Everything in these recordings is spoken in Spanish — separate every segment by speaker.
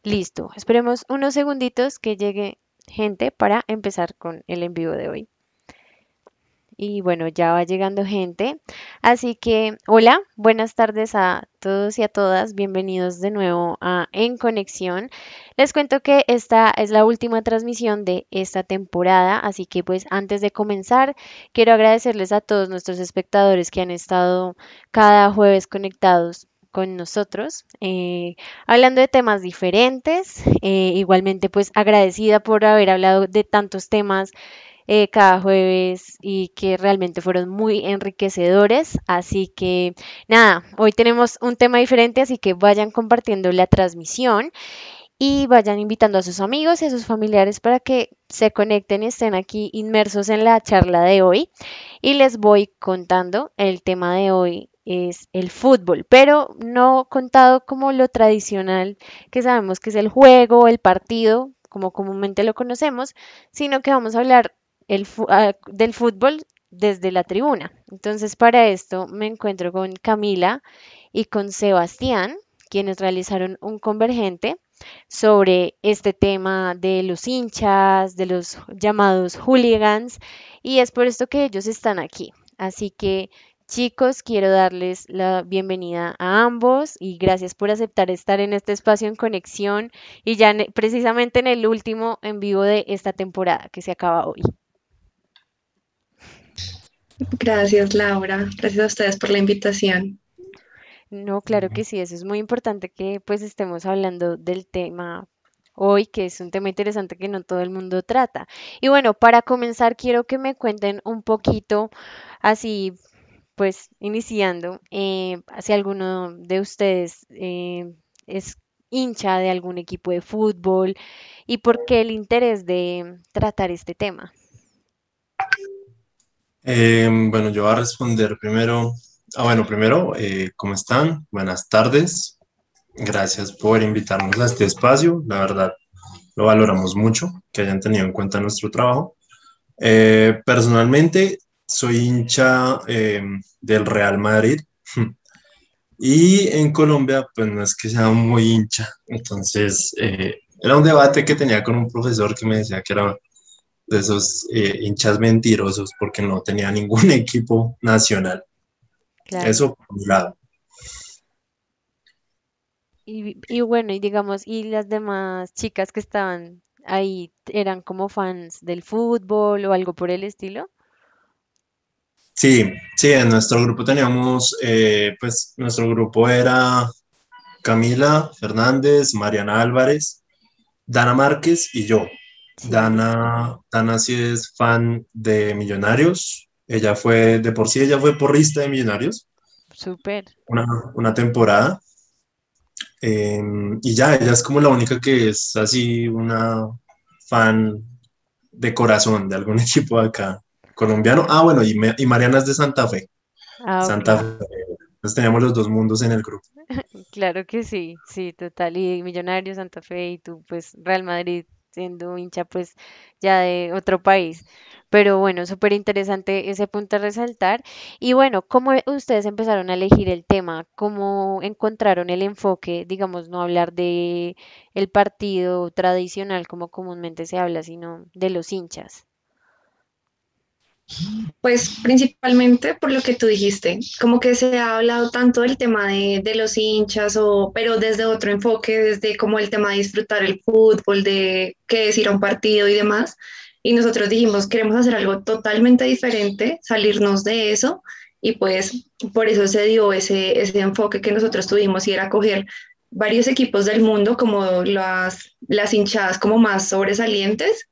Speaker 1: Listo, esperemos unos segunditos que llegue gente para empezar con el en vivo de hoy. Y bueno, ya va llegando gente. Así que, hola, buenas tardes a todos y a todas. Bienvenidos de nuevo a En Conexión. Les cuento que esta es la última transmisión de esta temporada, así que pues antes de comenzar, quiero agradecerles a todos nuestros espectadores que han estado cada jueves conectados con nosotros, hablando de temas diferentes. Igualmente, pues agradecida por haber hablado de tantos temas cada jueves y que realmente fueron muy enriquecedores. Así que nada, hoy tenemos un tema diferente, así que vayan compartiendo la transmisión y vayan invitando a sus amigos y a sus familiares para que se conecten y estén aquí inmersos en la charla de hoy. Y les voy contando, el tema de hoy es el fútbol, pero no contado como lo tradicional que sabemos que es el juego, el partido, como comúnmente lo conocemos, sino que vamos a hablar del fútbol desde la tribuna. Entonces, para esto me encuentro con Camila y con Sebastián, quienes realizaron un convergente sobre este tema de los hinchas, de los llamados hooligans, y es por esto que ellos están aquí. Así que, chicos, quiero darles la bienvenida a ambos y gracias por aceptar estar en este espacio en conexión y ya precisamente en el último en vivo de esta temporada que se acaba hoy.
Speaker 2: Gracias, Laura. Gracias a ustedes por la invitación.
Speaker 1: No, claro que sí, eso es muy importante que pues estemos hablando del tema hoy, que es un tema interesante que no todo el mundo trata. Y bueno, para comenzar, quiero que me cuenten un poquito, así pues iniciando, si alguno de ustedes es hincha de algún equipo de fútbol y por qué el interés de tratar este tema.
Speaker 3: Bueno, yo voy a responder primero. Primero, ¿cómo están? Buenas tardes. Gracias por invitarnos a este espacio. La verdad, lo valoramos mucho que hayan tenido en cuenta nuestro trabajo. Personalmente, soy hincha del Real Madrid y en Colombia, pues no es que sea muy hincha. Entonces, era un debate que tenía con un profesor que me decía que era de esos hinchas mentirosos porque no tenía ningún equipo nacional.
Speaker 1: Claro.
Speaker 3: Eso por un lado.
Speaker 1: Y bueno, y digamos, y las demás chicas que estaban ahí eran como fans del fútbol o algo por el estilo.
Speaker 3: Sí, sí, en nuestro grupo teníamos, pues nuestro grupo era Camila Fernández, Mariana Álvarez, Dana Márquez y yo.
Speaker 1: Sí,
Speaker 3: Dana sí es fan de Millonarios. De por sí, ella fue porrista de Millonarios
Speaker 1: súper.
Speaker 3: una, una temporada. Eh, y ya, ella es como la única que es así una fan de corazón de algún equipo de acá colombiano. Ah, bueno, y Mariana es de Santa Fe.
Speaker 1: Ah,
Speaker 3: Santa
Speaker 1: ok.
Speaker 3: Fe. Entonces teníamos los dos mundos en el grupo.
Speaker 1: Claro que sí, sí, total. Y Millonarios, Santa Fe y tú, pues Real Madrid siendo hincha, pues ya de otro país. Pero bueno, súper interesante ese punto a resaltar. Y bueno, ¿cómo ustedes empezaron a elegir el tema? ¿Cómo encontraron el enfoque, digamos, no hablar de el partido tradicional como comúnmente se habla, sino de los hinchas?
Speaker 2: Pues principalmente por lo que tú dijiste, como que se ha hablado tanto del tema de los hinchas, pero desde otro enfoque, desde como el tema de disfrutar el fútbol, de qué es ir a un partido y demás. Y nosotros dijimos, queremos hacer algo totalmente diferente, salirnos de eso. Y pues por eso se dio ese enfoque que nosotros tuvimos y era coger varios equipos del mundo como las hinchadas como más sobresalientes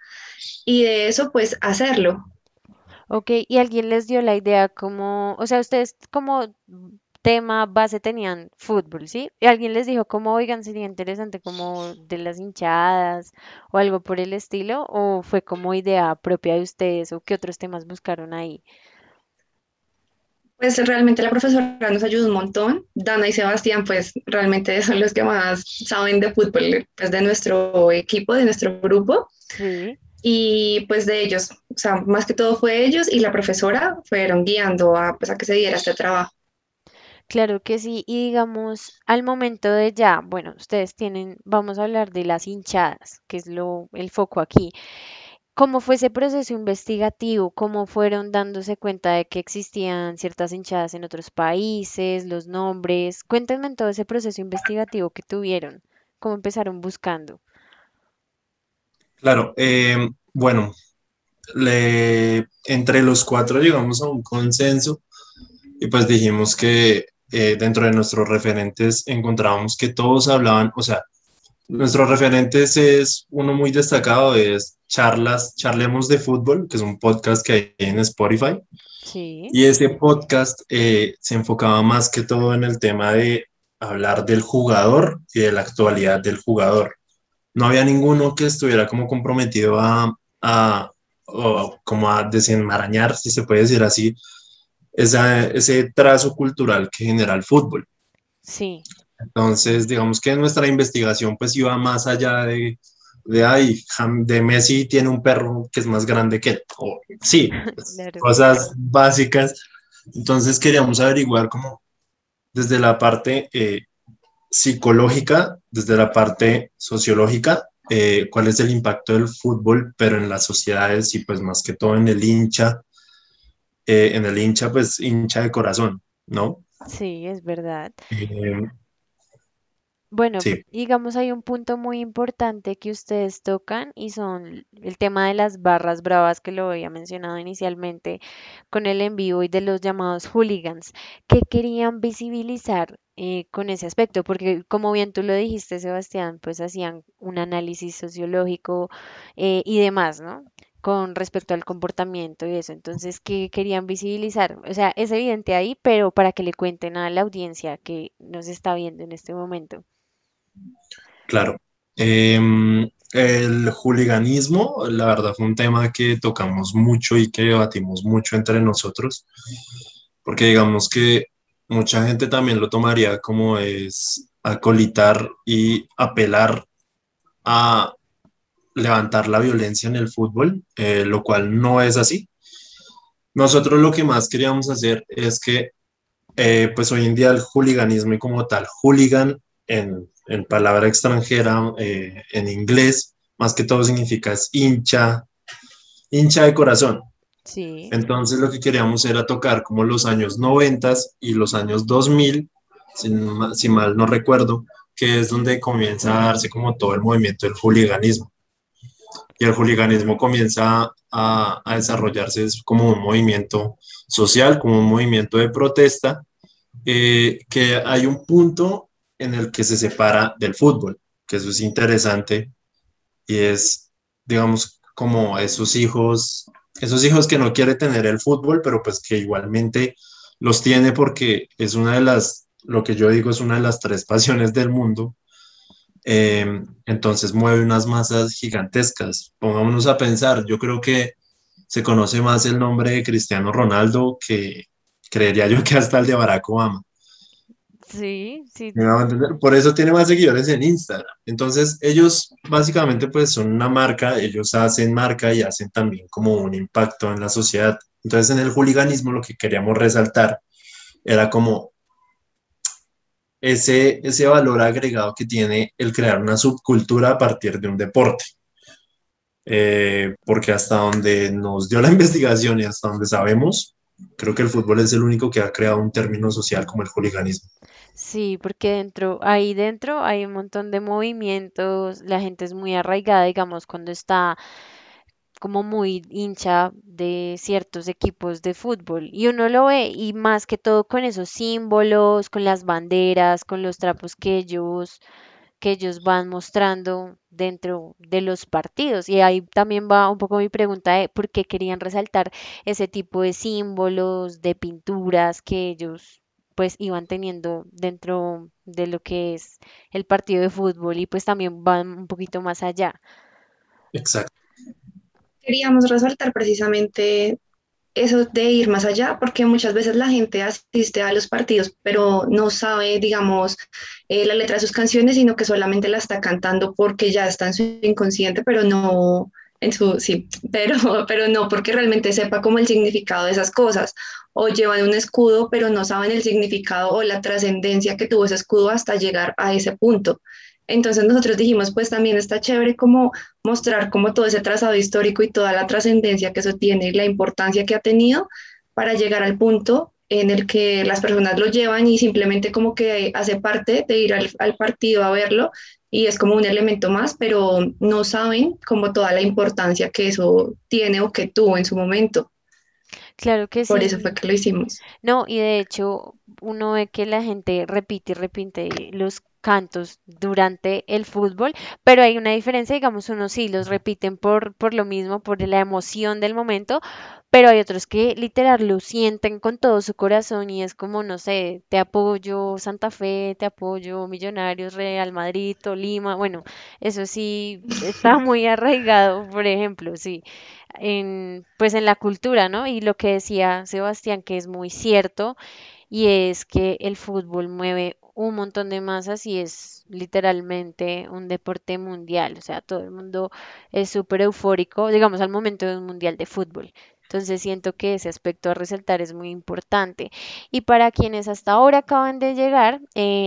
Speaker 2: y de eso pues hacerlo.
Speaker 1: Ok, ¿y alguien les dio la idea como, o sea, ustedes como tema base tenían fútbol, ¿sí? ¿Y alguien les dijo como, oigan, sería interesante como de las hinchadas o algo por el estilo? ¿O fue como idea propia de ustedes o qué otros temas buscaron ahí?
Speaker 2: Pues realmente la profesora nos ayuda un montón. Dana y Sebastián, pues realmente son los que más saben de fútbol, pues de nuestro equipo, de nuestro grupo.
Speaker 1: Sí.
Speaker 2: Y pues de ellos, o sea, más que todo fue ellos y la profesora fueron guiando a, pues, a que se diera este trabajo.
Speaker 1: Claro que sí, y digamos, al momento de ya, bueno, ustedes tienen, vamos a hablar de las hinchadas, que es el foco aquí. ¿Cómo fue ese proceso investigativo? ¿Cómo fueron dándose cuenta de que existían ciertas hinchadas en otros países, los nombres? Cuéntenme en todo ese proceso investigativo que tuvieron. ¿Cómo empezaron buscando?
Speaker 3: Claro, bueno, entre los cuatro llegamos a un consenso y pues dijimos que dentro de nuestros referentes encontrábamos que todos hablaban, o sea, nuestros referentes es uno muy destacado, es Charlemos de Fútbol, que es un podcast que hay en Spotify.
Speaker 1: Sí,
Speaker 3: Y ese podcast se enfocaba más que todo en el tema de hablar del jugador y de la actualidad del jugador. No había ninguno que estuviera como comprometido o como a desenmarañar, si se puede decir así, ese trazo cultural que genera el fútbol.
Speaker 1: sí,
Speaker 3: Entonces, digamos que nuestra investigación pues iba más allá de Messi tiene un perro que es más grande que él. O, sí, pues,
Speaker 1: claro.
Speaker 3: cosas básicas. Entonces queríamos averiguar como desde la parte psicológica, desde la parte sociológica, cuál es el impacto del fútbol, pero en las sociedades y pues más que todo en el hincha pues hincha de corazón, ¿no?
Speaker 1: Sí, es verdad.
Speaker 3: Eh,
Speaker 1: Bueno,
Speaker 3: sí,
Speaker 1: digamos, hay un punto muy importante que ustedes tocan y son el tema de las barras bravas que lo había mencionado inicialmente con el en vivo y de los llamados hooligans, que querían visibilizar con ese aspecto, porque como bien tú lo dijiste, Sebastián, pues hacían un análisis sociológico y demás, ¿no? Con respecto al comportamiento y eso. Entonces, ¿qué querían visibilizar? O sea, es evidente ahí, pero para que le cuenten a la audiencia que nos está viendo en este momento.
Speaker 3: claro. El hooliganismo, la verdad, fue un tema que tocamos mucho y que debatimos mucho entre nosotros, porque digamos que mucha gente también lo tomaría como es acolitar y apelar a levantar la violencia en el fútbol, lo cual no es así. Nosotros lo que más queríamos hacer es que, pues hoy en día el hooliganismo y como tal, hooligan en palabra extranjera, en inglés, más que todo significa es hincha, hincha de corazón.
Speaker 1: Sí,
Speaker 3: Entonces lo que queríamos era tocar como los años 90 y los años 2000, si mal no recuerdo, que es donde comienza a darse como todo el movimiento del hooliganismo. Y el hooliganismo comienza a desarrollarse como un movimiento social, como un movimiento de protesta, que hay un punto en el que se separa del fútbol, que eso es interesante y es, digamos, como esos hijos que no quiere tener el fútbol, pero pues que igualmente los tiene porque es una de lo que yo digo es una de las tres pasiones del mundo. Entonces mueve unas masas gigantescas. Pongámonos a pensar, yo creo que se conoce más el nombre de Cristiano Ronaldo que creería yo que hasta el de Barack Obama.
Speaker 1: sí, sí,
Speaker 3: ¿Me va a entender? Por eso tiene más seguidores en Instagram. Entonces, ellos básicamente pues son una marca, ellos hacen marca y hacen también como un impacto en la sociedad. Entonces, en el hooliganismo lo que queríamos resaltar era como ese valor agregado que tiene el crear una subcultura a partir de un deporte. Porque hasta donde nos dio la investigación y hasta donde sabemos, creo que el fútbol es el único que ha creado un término social como el hooliganismo.
Speaker 1: sí, porque ahí dentro hay un montón de movimientos, la gente es muy arraigada, digamos, cuando está como muy hincha de ciertos equipos de fútbol y uno lo ve y más que todo con esos símbolos, con las banderas, con los trapos que ellos van mostrando dentro de los partidos. Y ahí también va un poco mi pregunta de por qué querían resaltar ese tipo de símbolos, de pinturas que ellos pues iban teniendo dentro de lo que es el partido de fútbol y pues también van un poquito más allá.
Speaker 3: Exacto.
Speaker 2: Queríamos resaltar precisamente eso de ir más allá, porque muchas veces la gente asiste a los partidos, pero no sabe, digamos, la letra de sus canciones, sino que solamente la está cantando porque ya está en su inconsciente, pero no en su, sí, pero no porque realmente sepa como el significado de esas cosas, o llevan un escudo, pero no saben el significado o la trascendencia que tuvo ese escudo hasta llegar a ese punto. Entonces nosotros dijimos, pues también está chévere como mostrar como todo ese trazado histórico y toda la trascendencia que eso tiene y la importancia que ha tenido para llegar al punto en el que las personas lo llevan y simplemente como que hace parte de ir al partido a verlo y es como un elemento más, pero no saben como toda la importancia que eso tiene o que tuvo en su momento.
Speaker 1: Claro que
Speaker 2: Por eso fue
Speaker 1: sí.
Speaker 2: que lo hicimos.
Speaker 1: No, y de hecho uno ve que la gente repite y repite los cantos durante el fútbol, pero hay una diferencia, digamos, unos sí los repiten por lo mismo, por la emoción del momento, pero hay otros que literal lo sienten con todo su corazón y es como, no sé, te apoyo Santa Fe, te apoyo Millonarios, Real Madrid, Tolima, bueno, eso sí está muy arraigado, por ejemplo, sí pues en la cultura, ¿no? Y lo que decía Sebastián, que es muy cierto, y es que el fútbol mueve un montón de masas y es literalmente un deporte mundial, o sea, todo el mundo es súper eufórico, digamos, al momento de un mundial de fútbol. Entonces siento que ese aspecto a resaltar es muy importante. Y para quienes hasta ahora acaban de llegar,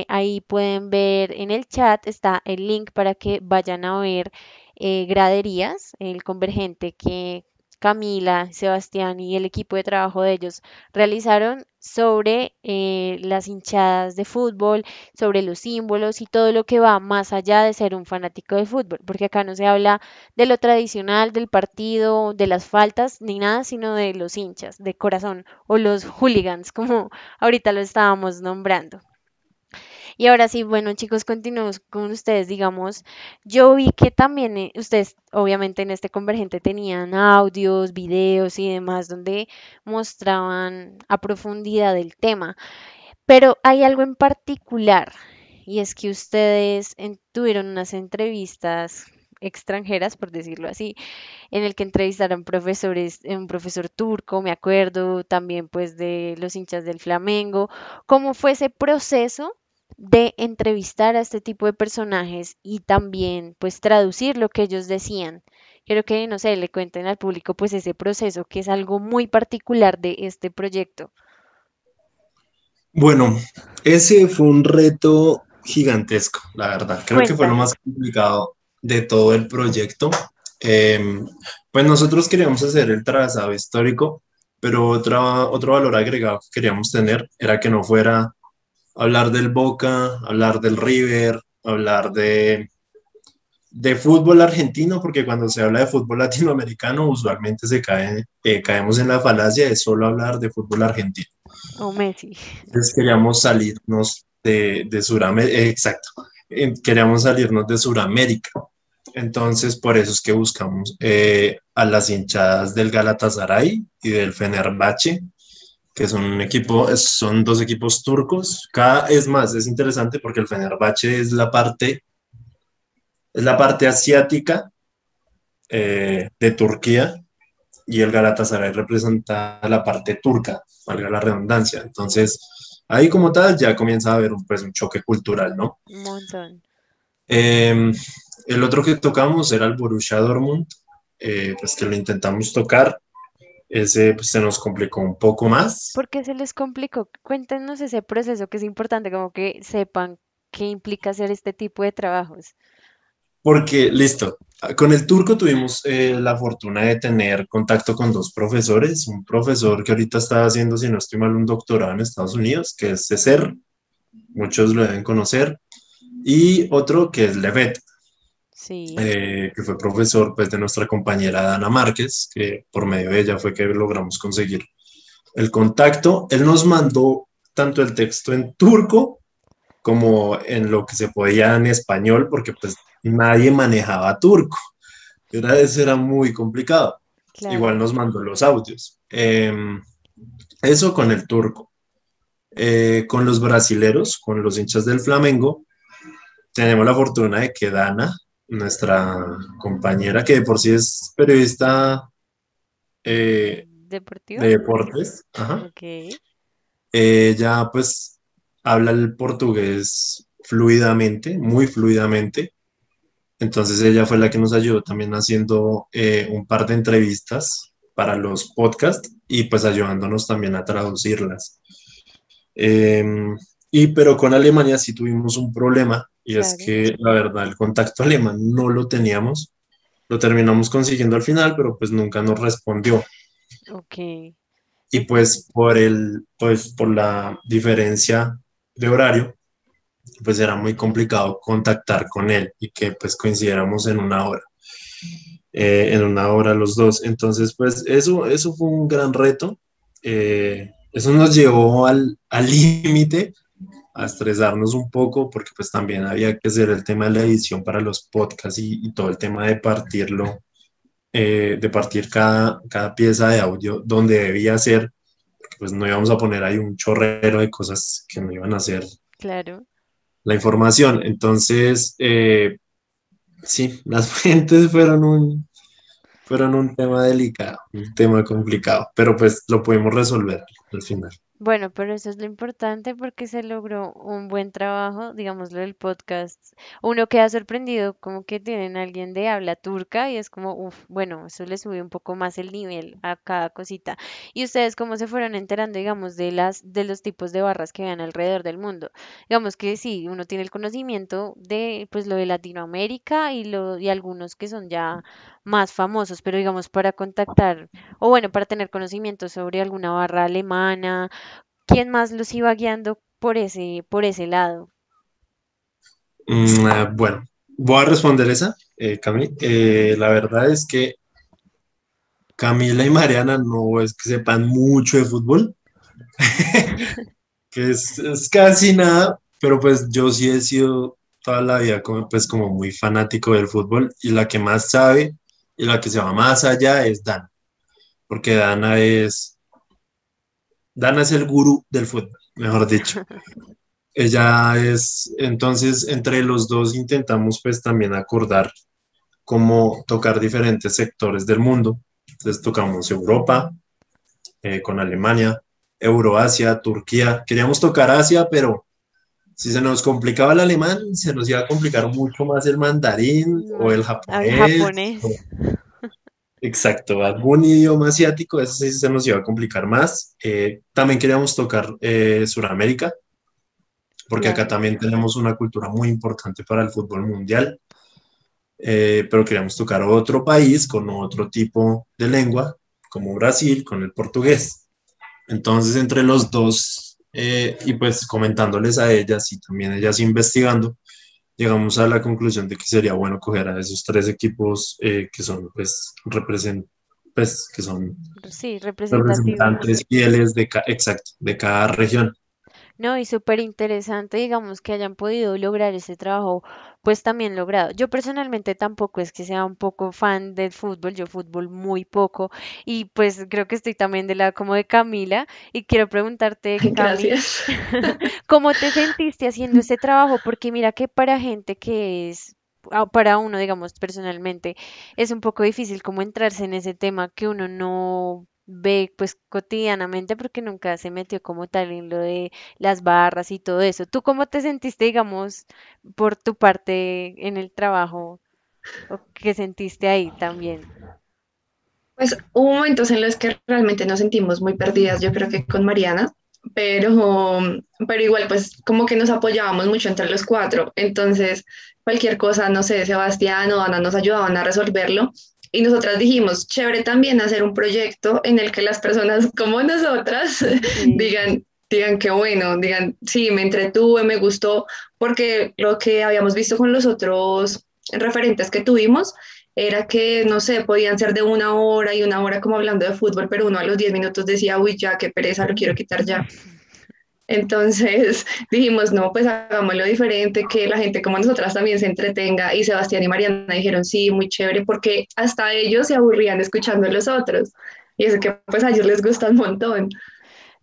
Speaker 1: ahí pueden ver en el chat, está el link para que vayan a ver Graderías, el convergente que Camila, Sebastián y el equipo de trabajo de ellos realizaron sobre las hinchadas de fútbol, sobre los símbolos y todo lo que va más allá de ser un fanático de fútbol, porque acá no se habla de lo tradicional, del partido, de las faltas, ni nada, sino de los hinchas, de corazón, o los hooligans, como ahorita lo estábamos nombrando. Y ahora sí, bueno, chicos, continuamos con ustedes. Digamos, yo vi que también ustedes, obviamente, en este Convergente tenían audios, videos y demás donde mostraban a profundidad el tema. Pero hay algo en particular y es que ustedes tuvieron unas entrevistas extranjeras, por decirlo así, en el que entrevistaron profesores, un profesor turco, me acuerdo, también pues de los hinchas del Flamengo. ¿Cómo fue ese proceso de entrevistar a este tipo de personajes y también pues traducir lo que ellos decían? Quiero que, no sé, le cuenten al público pues ese proceso que es algo muy particular de este proyecto.
Speaker 3: Bueno, ese fue un reto gigantesco, la verdad. Creo que fue lo
Speaker 1: Cuéntanos.
Speaker 3: más complicado de todo el proyecto. Em, pues nosotros queríamos hacer el trazado histórico, pero otro valor agregado que queríamos tener era que no fuera hablar del Boca, hablar del River, hablar de fútbol argentino, porque cuando se habla de fútbol latinoamericano, usualmente caemos en la falacia de solo hablar de fútbol argentino.
Speaker 1: O Messi.
Speaker 3: Entonces queríamos salirnos de Sudamérica, exacto, queríamos salirnos de Sudamérica. Entonces, por eso es que buscamos a las hinchadas del Galatasaray y del Fenerbahce, que son un equipo, son dos equipos turcos. Es más, es interesante porque el Fenerbahce es la parte asiática de Turquía y el Galatasaray representa la parte turca, valga la redundancia. Entonces, ahí como tal ya comienza a haber pues, un choque cultural, ¿no?
Speaker 1: Un montón.
Speaker 3: Eh, el otro que tocamos era el Borussia Dortmund, pues que lo intentamos tocar, ese pues, se nos complicó un poco más,
Speaker 1: ¿Por qué se les complicó? Cuéntenos ese proceso que es importante, como que sepan qué implica hacer este tipo de trabajos.
Speaker 3: porque listo, con el turco tuvimos la fortuna de tener contacto con dos profesores, un profesor que ahorita está haciendo, si no estoy mal, un doctorado en Estados Unidos, que es Ceser, muchos lo deben conocer, y otro que es Levet,
Speaker 1: Sí,
Speaker 3: que fue profesor pues, de nuestra compañera Dana Márquez, que por medio de ella fue que logramos conseguir el contacto. Él nos mandó tanto el texto en turco como en lo que se podía en español, porque pues nadie manejaba turco. Eso era muy complicado. Igual
Speaker 1: claro.
Speaker 3: nos mandó los audios. Eso con el turco. Con los brasileros, con los hinchas del Flamengo, tenemos la fortuna de que Dana, nuestra compañera, que de por sí es periodista
Speaker 1: ¿Deportiva?
Speaker 3: de deportes, ajá,
Speaker 1: Ok.
Speaker 3: ella pues habla el portugués fluidamente, muy fluidamente. Entonces ella fue la que nos ayudó también haciendo un par de entrevistas para los podcasts y pues ayudándonos también a traducirlas. Em, pero con Alemania sí tuvimos un problema y es
Speaker 1: Claro,
Speaker 3: que la verdad el contacto alemán no lo teníamos. Lo terminamos consiguiendo al final, pero pues nunca nos respondió.
Speaker 1: ok.
Speaker 3: Y pues pues por la diferencia de horario, pues era muy complicado contactar con él y que pues coincidiéramos en una hora los dos. Entonces, pues eso fue un gran reto. Eso nos llevó al límite, a estresarnos un poco, porque pues también había que hacer el tema de la edición para los podcasts y todo el tema de partirlo, de partir cada pieza de audio donde debía ser, porque pues no íbamos a poner ahí un chorrero de cosas que no iban a hacer
Speaker 1: Claro.
Speaker 3: la información. Entonces, sí, las fuentes fueron un tema delicado, un tema complicado, pero pues lo pudimos resolver al final.
Speaker 1: Bueno, pero eso es lo importante porque se logró un buen trabajo, digamos, lo del podcast. Uno queda sorprendido como que tienen a alguien de habla turca y es como, uff, bueno, eso le sube un poco más el nivel a cada cosita. ¿Y ustedes cómo se fueron enterando, digamos, de los tipos de barras que vean alrededor del mundo? Digamos que sí, uno tiene el conocimiento de, pues, lo de Latinoamérica y algunos que son ya más famosos, pero digamos, para contactar, o bueno, para tener conocimiento sobre alguna barra alemana. ¿Quién más los iba guiando por ese lado?
Speaker 3: Bueno, voy a responder esa, Cami. La verdad es que Camila y Mariana no es que sepan mucho de fútbol, que es casi nada, pero pues yo sí he sido toda la vida como, pues como muy fanático del fútbol y la que más sabe y la que se va más allá es Dana, porque Dana es el gurú del fútbol, mejor dicho. Ella es, entonces, entre los dos intentamos pues también acordar cómo tocar diferentes sectores del mundo. Entonces tocamos Europa, con Alemania, Euroasia, Turquía. Queríamos tocar Asia, pero si se nos complicaba el alemán, se nos iba a complicar mucho más el mandarín o el
Speaker 1: Al
Speaker 3: japonés.
Speaker 1: japonés.
Speaker 3: Exacto, algún idioma asiático, eso sí se nos iba a complicar más. También queríamos tocar Suramérica, porque acá
Speaker 1: Claro.
Speaker 3: también tenemos una cultura muy importante para el fútbol mundial. Pero queríamos tocar otro país con otro tipo de lengua, como Brasil, con el portugués. Entonces, entre los dos, y pues comentándoles a ellas y también ellas investigando, llegamos a la conclusión de que sería bueno coger a esos tres equipos que son, pues, que son
Speaker 1: Sí, representativos.
Speaker 3: representantes fieles exacto, de cada región.
Speaker 1: No, y súper interesante, digamos, que hayan podido lograr ese trabajo, pues también logrado. Yo personalmente tampoco es que sea un poco fan del fútbol, yo fútbol muy poco, y pues creo que estoy también de lado como de Camila, y quiero preguntarte, Cami,
Speaker 2: Gracias.
Speaker 1: ¿cómo te sentiste haciendo ese trabajo? Porque mira que para gente que es, para uno, digamos, personalmente, es un poco difícil como entrarse en ese tema que uno no ve pues cotidianamente porque nunca se metió como tal en lo de las barras y todo eso. ¿Tú cómo te sentiste, digamos, por tu parte en el trabajo o qué sentiste ahí también?
Speaker 2: Pues hubo momentos en los que realmente nos sentimos muy perdidas, yo creo que con Mariana, pero, pero igual pues como que nos apoyábamos mucho entre los cuatro, entonces cualquier cosa, no sé, Sebastián o Ana nos ayudaban a resolverlo y nosotras dijimos, chévere también hacer un proyecto en el que las personas como nosotras
Speaker 1: Sí.
Speaker 2: digan que bueno, digan, sí, me entretuve, me gustó, porque lo que habíamos visto con los otros referentes que tuvimos, era que, no sé, podían ser de una hora y una hora como hablando de fútbol, pero uno a los 10 minutos decía, uy, ya, qué pereza, lo quiero quitar ya. Entonces dijimos, no, pues hagámoslo diferente, que la gente como nosotras también se entretenga. Y Sebastián y Mariana dijeron, sí, muy chévere, porque hasta ellos se aburrían escuchando a los otros. Y eso que pues a ellos les gusta un montón.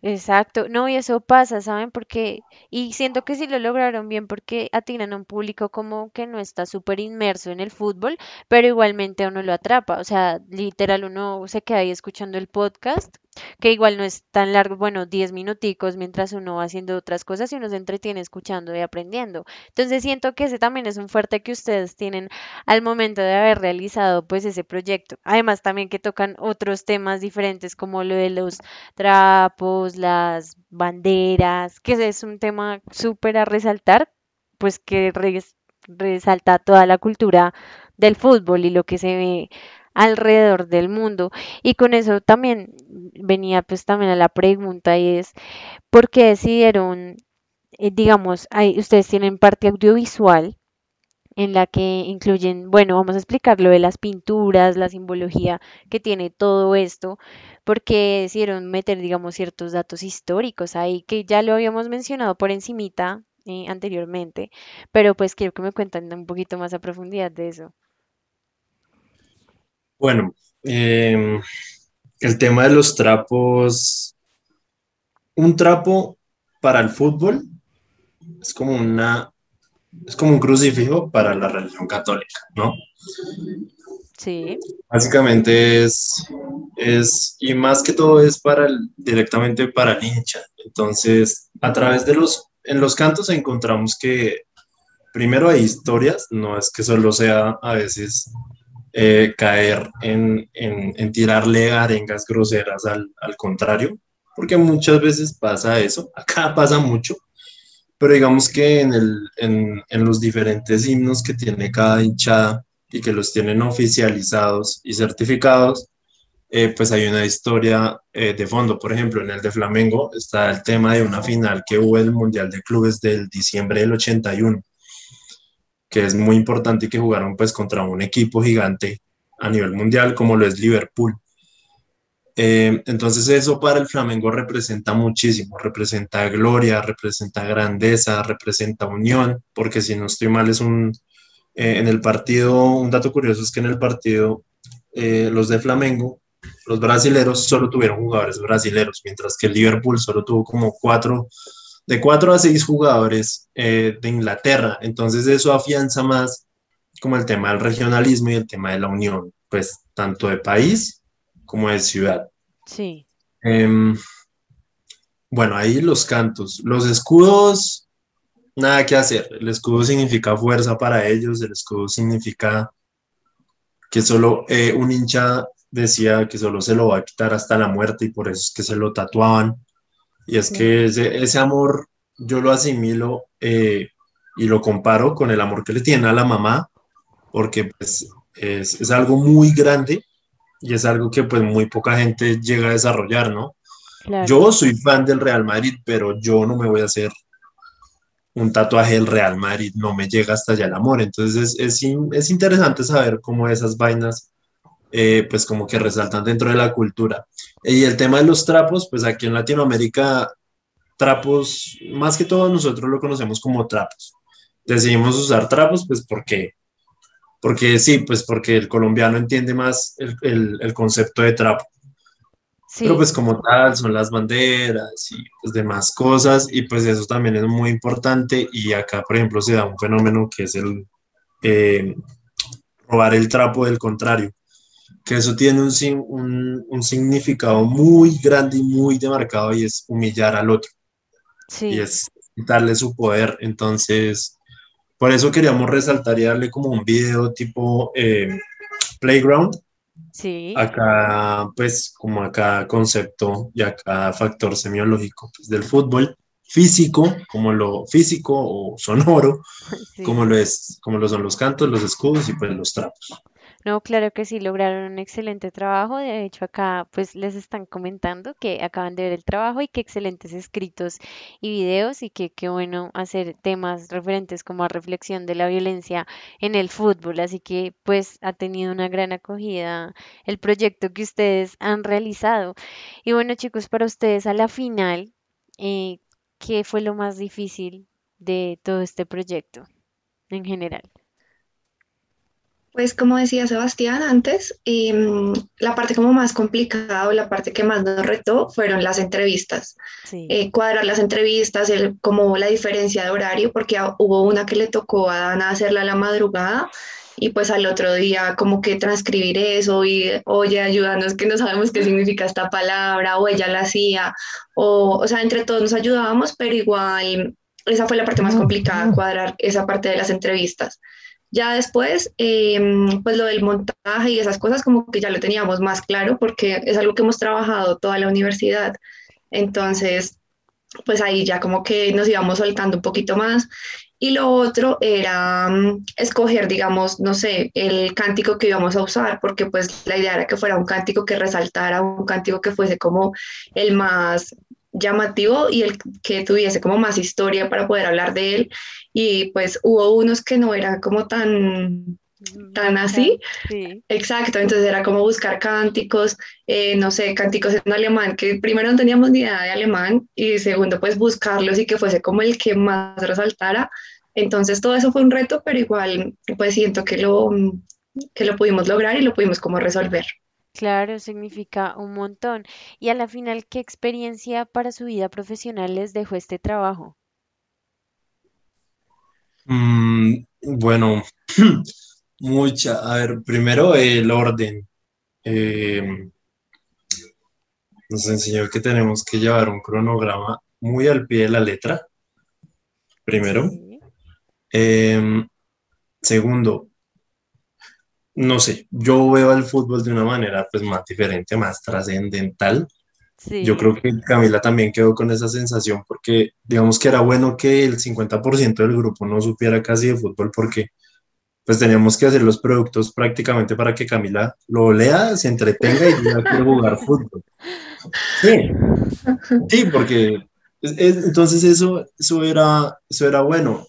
Speaker 1: Exacto, no, y eso pasa, ¿saben? Porque, y siento que sí lo lograron bien porque atinan a un público como que no está súper inmerso en el fútbol, pero igualmente a uno lo atrapa, o sea, literal uno se queda ahí escuchando el podcast que igual no es tan largo, bueno, 10 minuticos mientras uno va haciendo otras cosas y uno se entretiene escuchando y aprendiendo. Entonces siento que ese también es un fuerte que ustedes tienen al momento de haber realizado pues ese proyecto. Además también que tocan otros temas diferentes como lo de los trapos, las banderas, que ese es un tema súper a resaltar, pues que resalta toda la cultura del fútbol y lo que se ve alrededor del mundo. Y con eso también venía pues también a la pregunta y es, ¿por qué decidieron, digamos, ustedes tienen parte audiovisual en la que incluyen, bueno, vamos a explicar lo de las pinturas, la simbología que tiene todo esto, porque decidieron meter, digamos, ciertos datos históricos ahí, que ya lo habíamos mencionado por encimita anteriormente, pero pues quiero que me cuenten un poquito más a profundidad de eso.
Speaker 3: Bueno, el tema de los trapos, un trapo para el fútbol es como es como un crucifijo para la religión católica, ¿no?
Speaker 1: Sí,
Speaker 3: Básicamente y más que todo es directamente para el hincha. Entonces, a través en los cantos encontramos que primero hay historias, no es que solo sea a veces caer en tirarle arengas groseras al contrario, porque muchas veces pasa eso, acá pasa mucho, pero digamos que en los diferentes himnos que tiene cada hinchada y que los tienen oficializados y certificados, pues hay una historia de fondo. Por ejemplo, en el de Flamengo está el tema de una final que hubo en el Mundial de Clubes del diciembre del 81, que es muy importante y que jugaron pues contra un equipo gigante a nivel mundial como lo es Liverpool. Entonces eso para el Flamengo representa muchísimo, representa gloria, representa grandeza, representa unión, porque si no estoy mal en el partido, un dato curioso es que en el partido los de Flamengo, los brasileros solo tuvieron jugadores brasileros, mientras que el Liverpool solo tuvo como de 4 a 6 jugadores de Inglaterra. Entonces eso afianza más como el tema del regionalismo y el tema de la unión, pues tanto de país como de ciudad.
Speaker 1: sí,
Speaker 3: Em, bueno, ahí los cantos. Los escudos, nada que hacer. El escudo significa fuerza para ellos, el escudo significa que solo un hincha decía que solo se lo va a quitar hasta la muerte y por eso es que se lo tatuaban. Y es
Speaker 1: sí,
Speaker 3: que ese amor yo lo asimilo y lo comparo con el amor que le tiene a la mamá, porque pues es algo muy grande y es algo que pues muy poca gente llega a desarrollar, ¿no?
Speaker 1: claro.
Speaker 3: Yo soy fan del Real Madrid, pero yo no me voy a hacer un tatuaje del Real Madrid, no me llega hasta allá el amor. Entonces es interesante saber cómo esas vainas pues como que resaltan dentro de la cultura. Y el tema de los trapos, pues aquí en Latinoamérica, trapos, más que todo nosotros lo conocemos como trapos. Decidimos usar trapos, pues porque sí, pues porque el colombiano entiende más el concepto de trapo. Pero
Speaker 1: Sí,
Speaker 3: pues como tal son las banderas y pues demás cosas y pues eso también es muy importante y acá por ejemplo se da un fenómeno que es el eh, robar el trapo del contrario, que eso tiene un significado muy grande y muy demarcado y es humillar al otro y
Speaker 1: sí,
Speaker 3: es quitarle su poder. Entonces, por eso queríamos resaltar y darle como un video tipo Playground
Speaker 1: sí.
Speaker 3: acá, pues, como a cada concepto y a cada factor semiológico pues, del fútbol, físico, como lo físico o sonoro,
Speaker 1: Sí.
Speaker 3: como lo son los cantos, los escudos y pues los trapos.
Speaker 1: No, claro que sí, lograron un excelente trabajo. De hecho, acá pues les están comentando que acaban de ver el trabajo y que excelentes escritos y videos y que qué bueno hacer temas referentes como a reflexión de la violencia en el fútbol. Así que pues ha tenido una gran acogida el proyecto que ustedes han realizado. Y bueno, chicos, para ustedes a la final, eh, ¿qué fue lo más difícil de todo este proyecto en general?
Speaker 2: Pues como decía Sebastián antes, la parte como más complicada o la parte que más nos retó fueron las entrevistas.
Speaker 1: Sí,
Speaker 2: Cuadrar las entrevistas, como la diferencia de horario, porque hubo una que le tocó a Dana hacerla a la madrugada y pues al otro día como que transcribir eso y, oye, ayúdanos que no sabemos qué significa esta palabra, o ella la hacía, o sea, entre todos nos ayudábamos, pero igual esa fue la parte más complicada, cuadrar esa parte de las entrevistas. Ya después, pues lo del montaje y esas cosas como que ya lo teníamos más claro porque es algo que hemos trabajado toda la universidad. Entonces, pues ahí ya como que nos íbamos soltando un poquito más. Y lo otro era escoger, digamos, no sé, el cántico que íbamos a usar, porque pues la idea era que fuera un cántico que resaltara, un cántico que fuese como el más llamativo y el que tuviese como más historia para poder hablar de él. Y pues hubo unos que no eran como tan así.
Speaker 1: Marcado, sí.
Speaker 2: Exacto, entonces era como buscar cánticos, no sé, cánticos en alemán, que primero no teníamos ni idea de alemán y segundo pues buscarlos y que fuese como el que más resaltara. Entonces todo eso fue un reto, pero igual pues siento que lo pudimos lograr y lo pudimos como resolver.
Speaker 1: Claro, significa un montón. Y a la final, ¿qué experiencia para su vida profesional les dejó este trabajo?
Speaker 3: Bueno, mucha. A ver, primero el orden. Eh, Nos enseñó que tenemos que llevar un cronograma muy al pie de la letra, primero.
Speaker 1: Sí,
Speaker 3: Em, Segundo, no sé, yo veo el fútbol de una manera pues más diferente, más trascendental. Yo
Speaker 1: sí,
Speaker 3: creo que Camila también quedó con esa sensación porque digamos que era bueno que el 50% del grupo no supiera casi de fútbol porque pues teníamos que hacer los productos prácticamente para que Camila lo lea, se entretenga y diga quiero jugar fútbol. Sí, sí, porque entonces eso era bueno.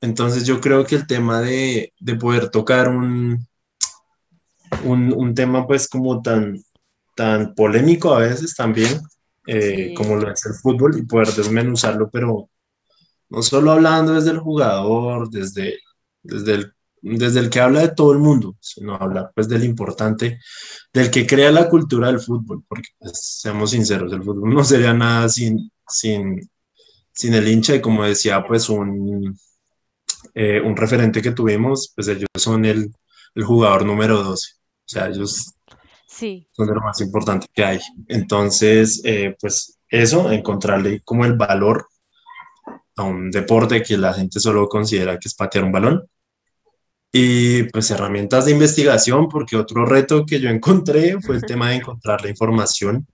Speaker 3: Entonces yo creo que el tema de poder tocar un tema pues como tan polémico a veces también, como
Speaker 1: sí,
Speaker 3: lo es el fútbol, y poder desmenuzarlo, pero no solo hablando desde el jugador, desde desde el que habla de todo el mundo, sino hablar pues del importante, del que crea la cultura del fútbol, porque pues, seamos sinceros, el fútbol no sería nada sin el hincha y como decía pues un referente que tuvimos, pues ellos son el jugador número 12. O sea, ellos
Speaker 1: sí.
Speaker 3: son de lo más importante que hay. Entonces, pues eso, encontrarle como el valor a un deporte que la gente solo considera que es patear un balón. Y pues herramientas de investigación, porque otro reto que yo encontré fue el tema de encontrar la información.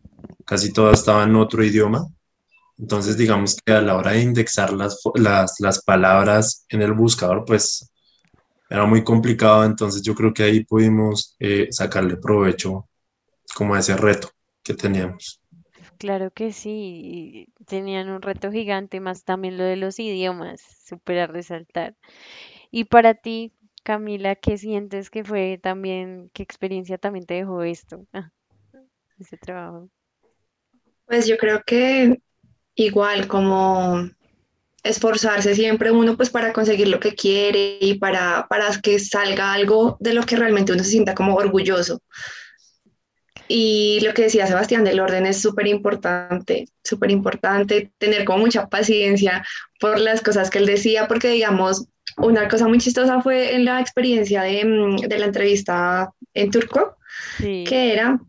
Speaker 3: Casi toda estaba en otro idioma. Entonces,
Speaker 1: Sí,
Speaker 3: digamos que a la hora de indexar las palabras en el buscador, pues era muy complicado. Entonces, yo creo que ahí pudimos sacarle provecho como a ese reto que teníamos.
Speaker 1: claro que sí. Y tenían un reto gigante, más también lo de los idiomas, súper a resaltar. Y para ti, Camila, ¿qué sientes que fue también, qué experiencia también te dejó esto, este trabajo?
Speaker 2: Pues yo creo que igual como esforzarse siempre uno pues para conseguir lo que quiere y para que salga algo de lo que realmente uno se sienta como orgulloso. Y lo que decía Sebastián del orden es súper importante tener como mucha paciencia por las cosas que él decía, porque digamos, una cosa muy chistosa fue en la experiencia de la entrevista en turco,
Speaker 1: Sí,
Speaker 2: que era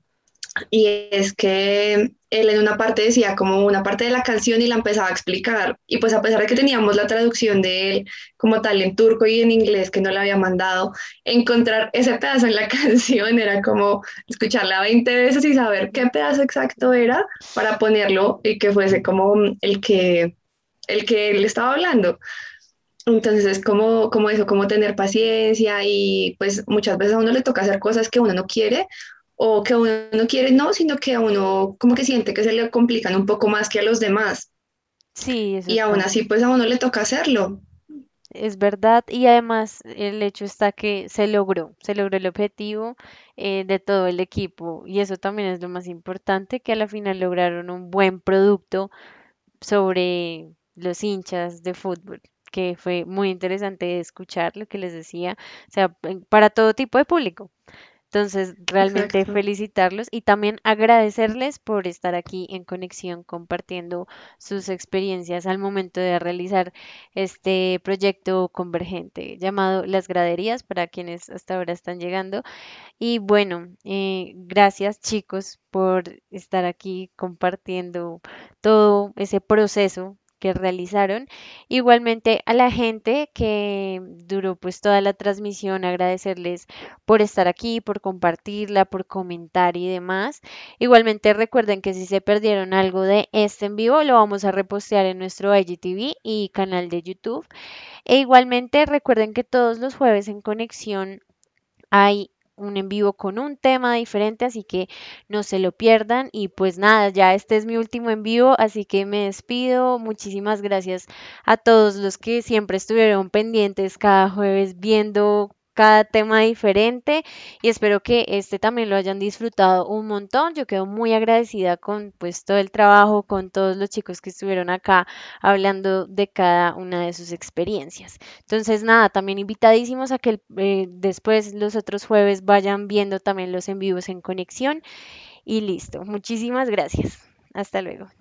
Speaker 2: y es que él en una parte decía como una parte de la canción y la empezaba a explicar. Y pues a pesar de que teníamos la traducción de él como tal en turco y en inglés que no le había mandado, encontrar ese pedazo en la canción era como escucharla 20 veces y saber qué pedazo exacto era para ponerlo y que fuese como el que él estaba hablando. Entonces es como eso, como tener paciencia y pues muchas veces a uno le toca hacer cosas que uno no quiere o que uno no quiere, no, sino que a uno como que siente que se le complican un poco más que a los demás
Speaker 1: sí, eso
Speaker 2: y aún así
Speaker 1: pasa.
Speaker 2: pues a uno le toca hacerlo.
Speaker 1: Es verdad, y además el hecho está que se logró el objetivo de todo el equipo, y eso también es lo más importante, que a la final lograron un buen producto sobre los hinchas de fútbol, que fue muy interesante escuchar lo que les decía, o sea, para todo tipo de público. Entonces, realmente
Speaker 2: Exacto.
Speaker 1: felicitarlos y también agradecerles por estar aquí en conexión, compartiendo sus experiencias al momento de realizar este proyecto convergente llamado Las Graderías para quienes hasta ahora están llegando. Y bueno, gracias chicos por estar aquí compartiendo todo ese proceso que realizaron. Igualmente a la gente que duró pues toda la transmisión, agradecerles por estar aquí, por compartirla, por comentar y demás. Igualmente recuerden que si se perdieron algo de este en vivo, lo vamos a repostear en nuestro IGTV y canal de YouTube. E igualmente recuerden que todos los jueves en conexión hay un en vivo con un tema diferente, así que no se lo pierdan. Y pues nada, ya este es mi último en vivo, así que me despido. Muchísimas gracias a todos los que siempre estuvieron pendientes cada jueves viendo cada tema diferente y espero que este también lo hayan disfrutado un montón. Yo quedo muy agradecida con pues todo el trabajo, con todos los chicos que estuvieron acá hablando de cada una de sus experiencias. Entonces, nada, también invitadísimos a que después los otros jueves vayan viendo también los en vivos en conexión y listo. Muchísimas gracias. Hasta luego.